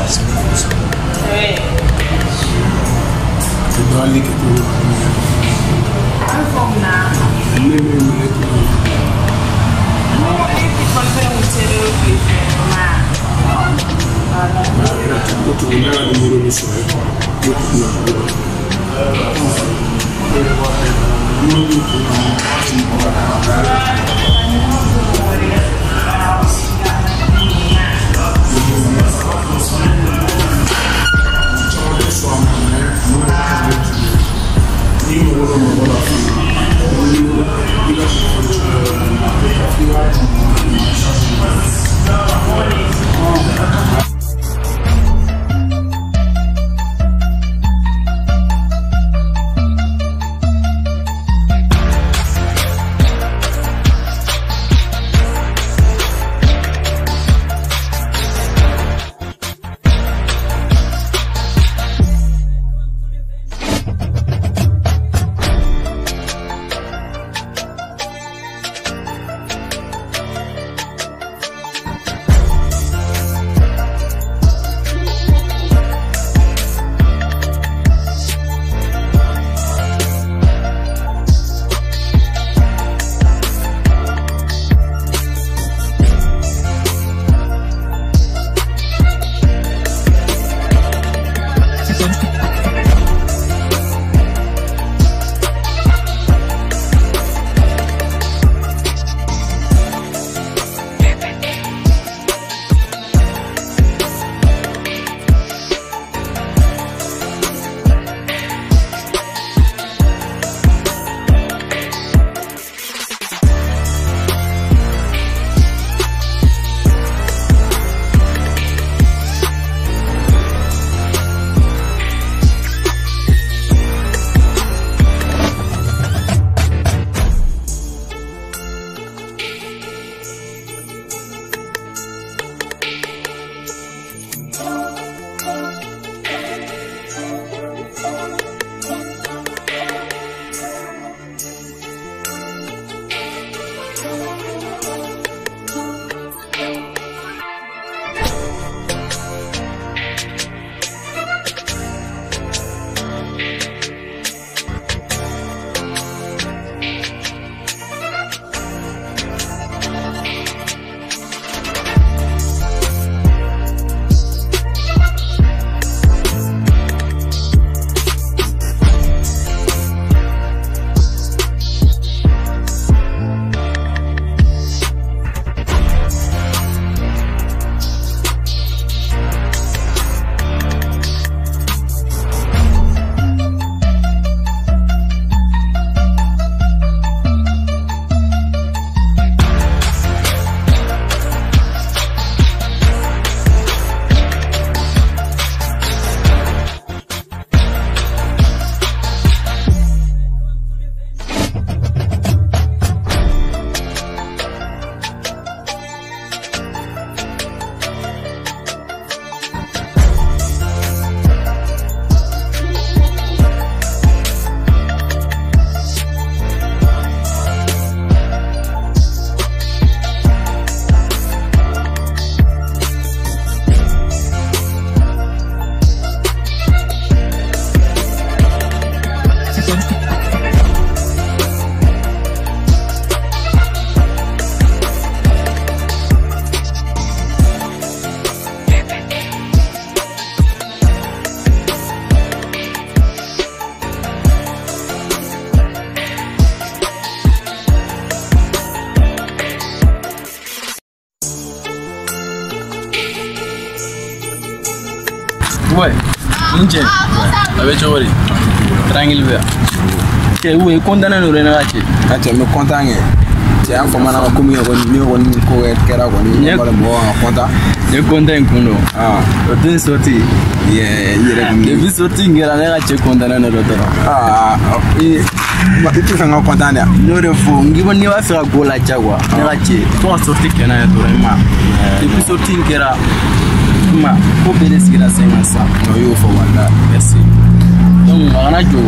Oui. Tu dois aller que tu Ouais, ninja. Avec Chori. Tranquille bien. Que où est condamné le renarder. Ah, tu me content. C'est un format à commun au niveau de content. Je content qu'on a. Ah, tu sorti. Il sorti il a été condamné le retour. Ah, et tu fais un content. Nous devons n'y va faire go la jagua. Toi sorti qu'il y a vraiment. Depuis sorti qu'il y a ma combien ce qu'il a 500. No you for one. Merci. Donc on a joué.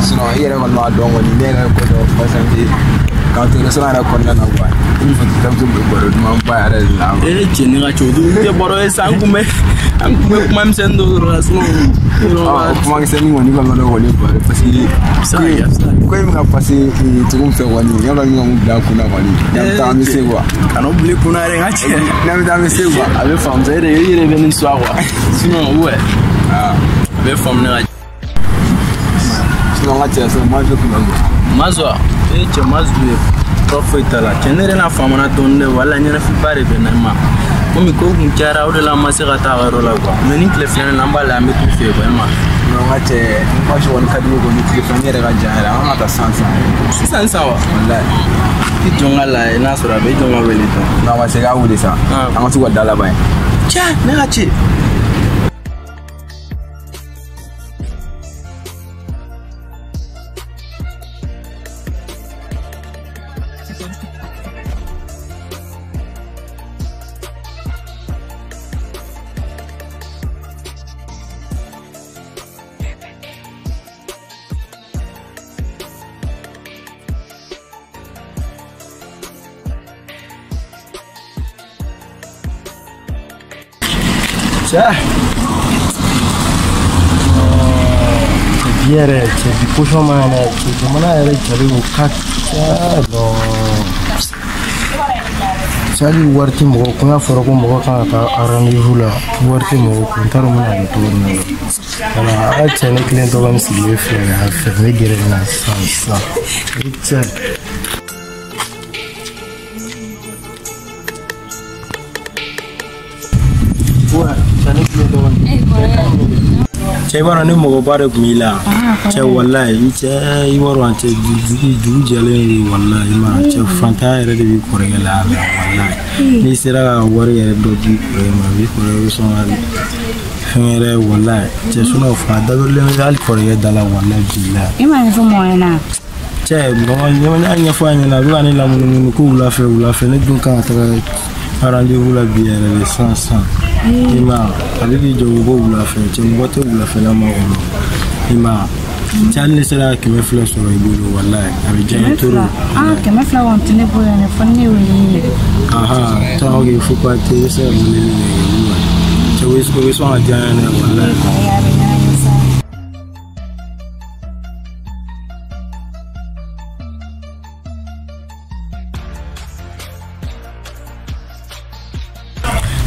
Sinon il y a un mot donc on est là pour Quand tu es sur la condamne à voir. Il faut que tu me pas là. Eh, tu n'as pas de boro et sans comme même sendo rason. Comment que c'est nous on y va dans le parce que ça y est. Quoi il m'a passé tu me fais wani. Il y a pas nous blanc kuna wani. Il y a me c'est quoi. Quand on oublie qu'on a rien à dire. Il y a me c'est quoi. Avec femme ça il est venu soir. Sinon ouais. Ah, avec femme là. Sinon là tu as ça moi je peux Mazwa, tu mazwe profita la. Kenere na femme na tonde wala nyana fi bare benama. Comme ko kunchara ou de la masera ta rola quoi. Mais ni le flène namba la mettre fait vraiment. Non là tu moi je vois un cadeau ko ni téléphone era jara on a ta sansa. Sansa wa. Wallahi. Ti jonga la na sura be jonga welito. Non ma c'est ga ou de ça. On tu vois dans la bain. Tiens, nerachi. Biere, c'è di puso mane, c'è di manare, c'è di un cacciado. C'è di guardi mo, come foro con mo kan ka rendezvous la, guardi mo, contaro mo na torno. Allora, c'è ne cliente va si deve fare, ferme dire na sansa. C'è Cai bara ni mo bare kumila cai wallahi cai waro ante juju jale wallahi ma cai fanta era de bi korela wallahi ni sera wari era do bi ma bi kore so ali fere wallahi cai suno fa da le al kore dala wallahi billah ima ni fo moena cai mo nya fo anya na bi ani la mo ko ula fe ne dun kan ta rendez-vous la bière les 500 ima avec jo go la fe che mbote la fe la ma wono ima challe sera que me fla so ibulu wallahi avec jay turu que me fla won tene bo ne fonni wi aha ta oge fu kwa te se mo le ni che wis so ajana wallahi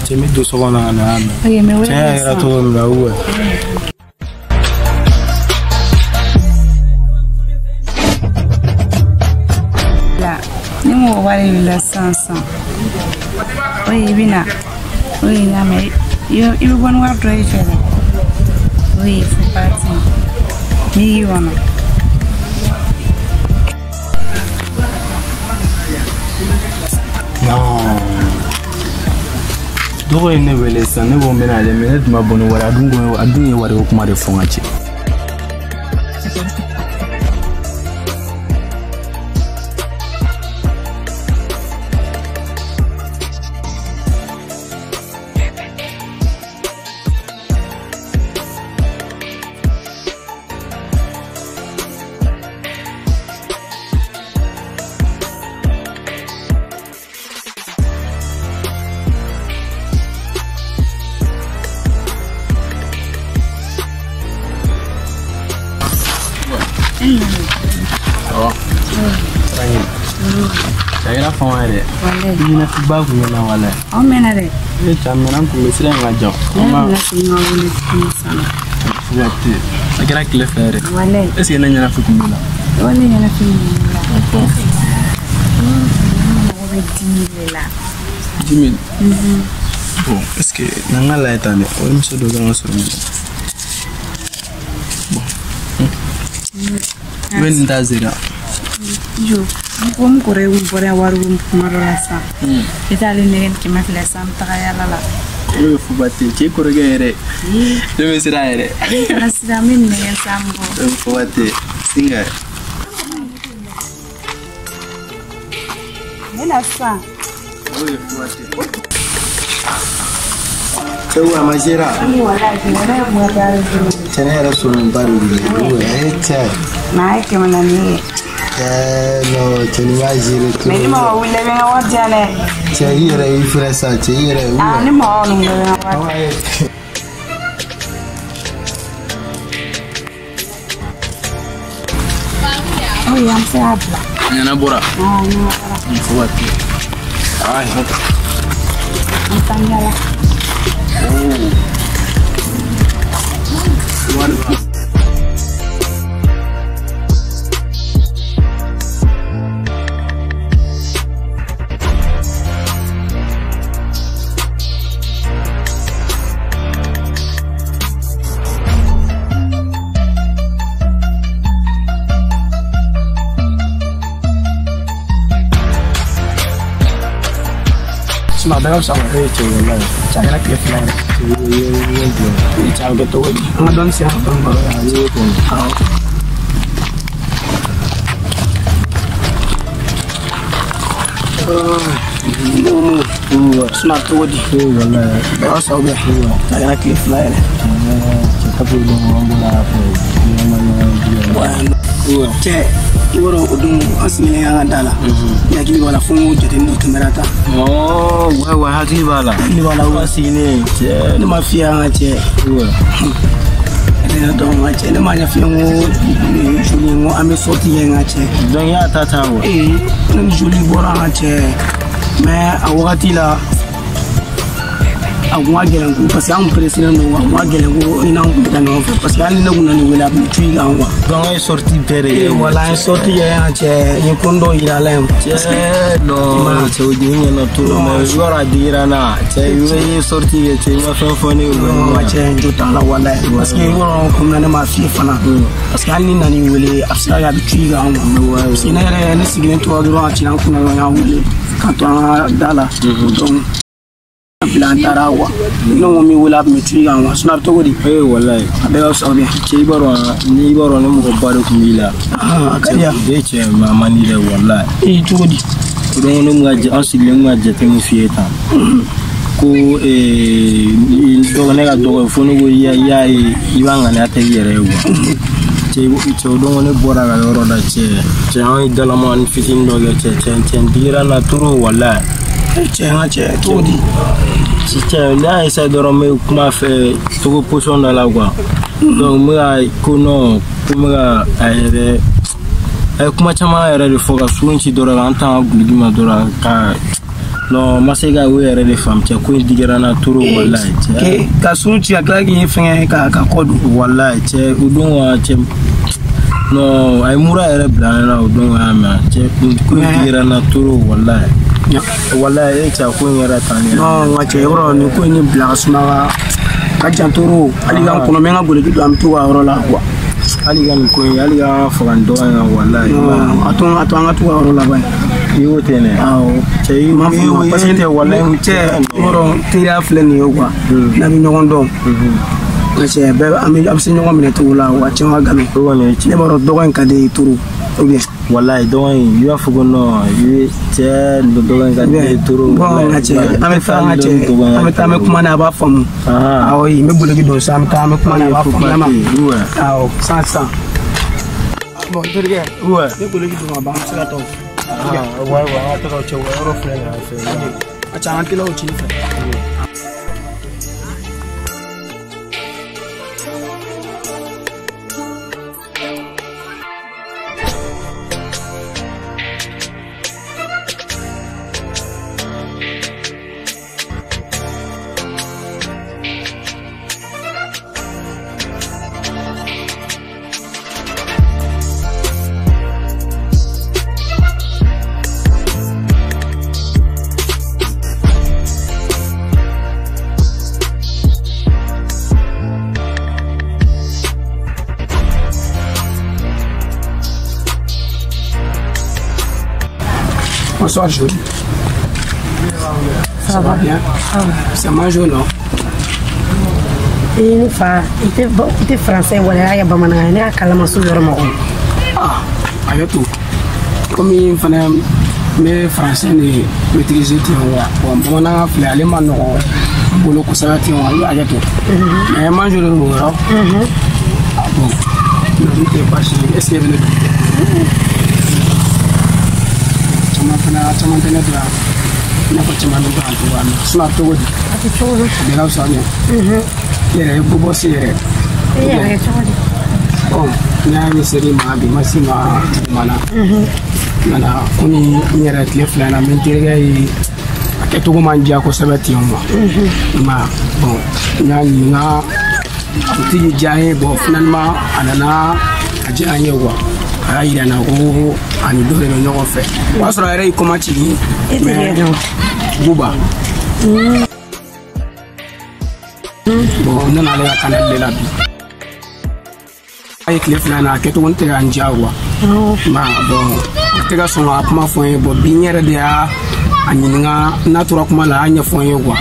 C'è mi do solo na c'è era tutto la UE la ni mo wari la 500 oui bina oui na me you bon war do ifere oui faut partir ni wana non dogo ne wele sa ne bo mena le mena ma bono wala adunye wari ko kuma de fonga ci Saya fond ale. Ni na ba ku na wala. O mena de. E chamena ku mesira ngajo. Ma na singa wala sana. Fuati. Akira kile fere. Wala. Est-ce que na fi kumula? Wala na fi kumula. O be la. Jimin. Bon, est-ce que nanga la etane? O mi so do ga so mi. Bon. Ben ndazira. Yo, como correu por agora uma sa. Itali ne que me fle sam tagaya la. Eu fu batte che corregere. Dove siraere? Era sira min ne sambo. Eu fu batte singa. Nela sa. Eu fu batte. Cewa majira. Ni wala ke wala mo ta. Tene era solo un baru di. Che. Mai che manani. non, tu n'as pas géré tout. Mais il m'a oublié de me voir dire. Tu as eu fait ça, tu as eu. Ah, il m'a oublié de me voir. Oh, il y a un peu de Il y en a bora. Ah, non, Il faut voir. Ah, il faut. il y a là. Nah, dalam sama itu lah. Saya nak kira ini cara betul. Ngadon siapa pun baru pun. Smart tu di. Wala. Bawa sahaja. Saya nak kira lah. Kita perlu mengambil apa? Yang cek. Iwaro udung asini yang ada lah. Ya kini wala fungu jadi ni kamera ta. Oh, wah hati bala. Ni wala asini. Ni mafia ngace. Ada dong ngace. Ni mana fiangu ni juli ngo ame sorti yang ngace. Dong ya tata wo. Ni juli bora ngace. Mais awati la agwa gelan ku parce que am president no agwa gelan ku ina ku ta no parce que ali na guna ni wala bi tui anwa donc ay sorti pere wala ay sorti ya che ni kondo ila lem no che ujinga na tu ma yora dira na che yure sorti ye che ma fa foni ma che njota la wala parce que woro ko na ma fi fana parce que ali na ni wele afsa ya bi tui anwa parce que na yare ni sigine to adoro a china ku na ya wele quand on dala donc plantara wa no mi wala mi tui anwa suna to godi wallahi abe so bien che ibaro ni mo ko baro kumila akaya de che ma mani le wallahi to godi don no ngaje asile ngaje te mu fieta ko do ne ga do fo no go ya ibanga na te yere wa che don ne bora ga yoro da che an dala man fitin do ge che dira na turu wallahi che to di Ciao, là essaie de remettre comment faire tout poisson dans la voie. Donc moi kono kuma aere kuma chama aere de foga sunchi dora anta gudima dora ka no masega we aere de fam che ko digera na turu wallahi ke ka sunchi akagi fenge ka kodu wallahi che udun wa che no ay mura aere blana udun wa ma che ko digera na turu wallahi wallahi cha ko ngara tani no wache yoro ni ko ni blasma ka jantoro ali gan kono menga gole du am tuwa yoro la kwa ali gan ko ali ga fogando wallahi aton anga tuwa yoro la ba yo tene aw che ma fu parce que wallahi che yoro tira fleni yo kwa na mi nyondo wache be ami absi nyongo mi to la wache wa game ko ne ne baro dogon ka de turu bien wallahi dogon yo fugo no yi che dogon ka de turu bon ngache ame fa ngache ame ta me kuma na ba fam aw yi me bule gi do sa ame ta me kuma na ba fam na ma aw sa bon dirge me bule gi do ma ba sa to wa to ko che wa ro fle na fe acha an kilo chi fe Bonsoir Julie. Ça va bien? C'est moi Julie, non? Il était français, voilà, il y a pas mal de gens qui ont fait des choses. Ah, avec tout. Comme il fallait mes français ne maîtriser tout, on a fait allemand, on boulot que ça va être avec tout. Mais moi je le vois. Ah bon, ne dites pas si est-ce que vous fana caman tɛ ne dɔ yan i n'a fɔ caman bɛ an cogoya min na a cogo di a tɛ cogo di a bɛ ka fisa ɲɛ i yɛrɛ ye bɔbɔsi yɛrɛ e yɛrɛ kɛ cogo di bon n y'a ɲɛsɛri ma bi ma se ma dugumana nana komi n yɛrɛ tile 2 na n bɛ n terikɛ ye a kɛcogo man diya kosɛbɛ ten ma ma bon n y'a ɲininka a kun tigi diya n ye bon finalement a nana a diya n ye quoi a y'a yira n na ko ani dɔ de bɛ ɲɔgɔn fɛ o y'a sɔrɔ a yɛrɛ y'i kɔma ci mais Buba bon n nana ale ka kanali de la bi a ye tile 2 na a kɛcogo n tɛ ka n diya quoi ma bon a tɛ ka sɔn ka kuma fɔ n ye bon bi n yɛrɛ de y'a a ɲininka n'a tora kuma la a y'a ɲɛfɔ n ye quoi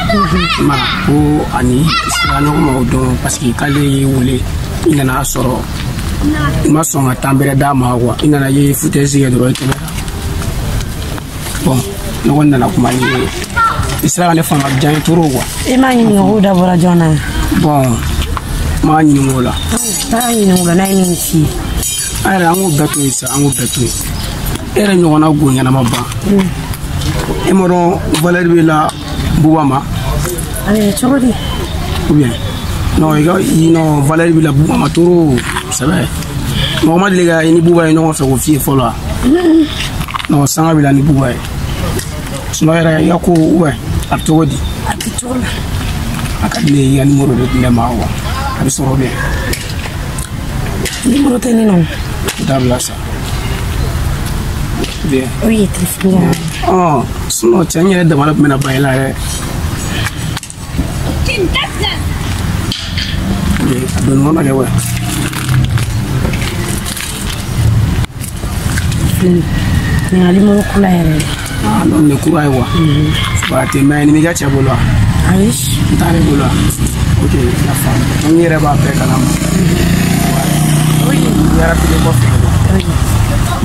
ma ko ani sera ɲɔgɔn ma o dɔn parce que k'ale y'i wele i nana sɔrɔ i ma sɔn ka temps bɛrɛ d'a ma quoi i nana ye foutaise kɛ dɔrɔn i tɛmɛna bon ne kɔni nana kuma ni ye i sera ka ne fanga diya n ye trop quoi i m'a ɲininka k'o dabɔra jɔn na bon n m'a ɲininka o la n'a ɲininka o la n'a ye min f'i ye a yɛrɛ an k'o bɛɛ to yen sa an k'o bɛɛ to yen e yɛrɛ ɲɔgɔnna go ɲɛnama ban e m'a dɔn valeur bɛ la Buba ma a bɛ kɛ cogo di ou bien non non valeur bɛ la Buba ma trop sɛbɛ mɔgɔ ma deli ka i ni Buba ye ɲɔgɔn fɛ k'o f'i ye fɔlɔ non sanga bɛ la ni Buba ye sinon yɛrɛ i ka ko ouais a bɛ cogo di a bɛ cogo la a ka di ne ye i ka numéro de di ne ma wa a bɛ sɔrɔ bien numéro tɛ ne na o dabila sa bien o ye téléphone sinon cɛ n yɛrɛ damana tun bɛna ban i la dɛ a doni ma kɛ wa nin numéro kula yɛrɛ donc ne kura ye wa ba tɛ mais nin b'i ka cɛ bolo wa ayi n t'ale bolo wa ok la faamu donc n yɛrɛ b'a bɛɛ kalama n yɛrɛ tile kɔfɛ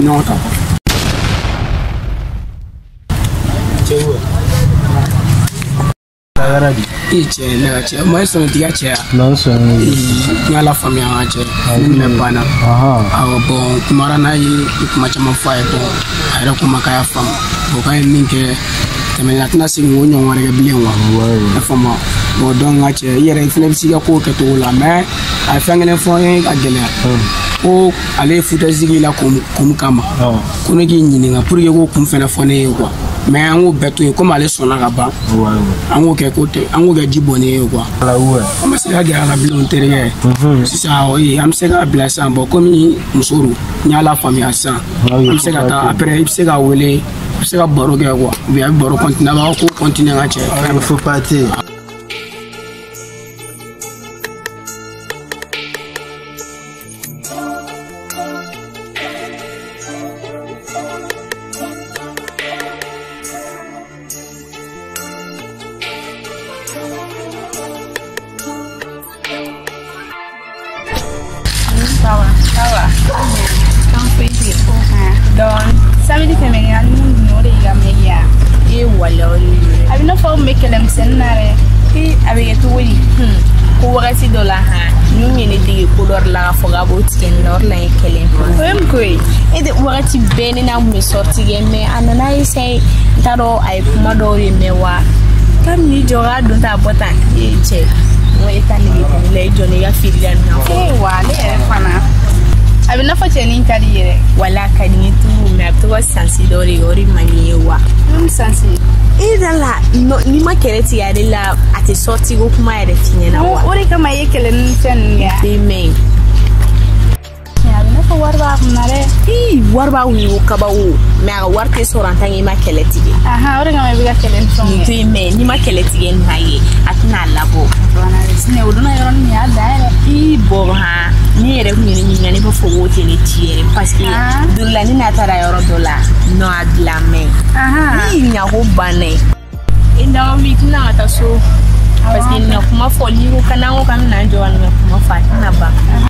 ɲɔgɔn ta i cɛ ne ka cɛ ma sɔn t'i ka cɛ yan n y'a la faamuya an ka cɛ n bɛ banna awɔ bon kumara n'a ye kuma caman fɔ a ye bon a yɛrɛ kuma k'a y'a faamu bon k'a ye min kɛ tɛmɛnen a tɛna segin k'o ɲɔgɔn wɛrɛ kɛ bilen wa ne faamu bon donc n ka cɛ i yɛrɛ fɛnɛ bɛ se i ka kow kɛcogo la mais a ye fɛn kelen fɔ n ye ka gɛlɛya ko ale ye foutaise la kun kama ko ne k'i ɲininka pour que k'o kun fɛnɛ fɔ ne ye quoi mais an k'o bɛɛ to yen komi ale sɔnna ka ban an k'o kɛ ko tɛ an k'o kɛ ji bɔnnen ye quoi an ma se ka gɛrɛ a la bilen n terikɛ sisan oye an bɛ se k'a bila sisan bon komi muso don n y'a la faamuya sisan an bɛ se ka taa après i bɛ se ka wele i bɛ se ka baro kɛ quoi ou bien a bɛ baro continuer a b'a ko continuer n ka cɛ il faut pas te Samedi femenina no de ga me ya e wala abi no fo me kelem senare e abi to wori ko wakati do la ha ñu ñene digi ko dor la fo ga bo tiken nor la kelem wem koy e de wakati beni na me sorti ge me anana e say taro ay kuma do re me wa kam ni joga do ta bota e che mo e tan ni le joni ya filian na e wale e fana abi na fa chenin kariyere wala kani tu me abto sansi dori ori maniwa sansi idala no ni ma keleti ya de la ati sorti go kuma ya de tinyana wa ori kama ye kelen sen ya amen ya na fa warba mare warba wi wo kabawo me aga warte sorantan ma keleti ge aha ori kama biga kelen son ni me ni ma keleti ge nhaye atina labo wana sine udona yoron ni ada bo ha ni ere kunyi ni nyani ba fogo tele tiere parce que dulla ni na tara yoro dola no adla me ni nya ho bane inda mi kuna ta so parce que na kuma foli ko kana ko kam na jo an kuma fa na ba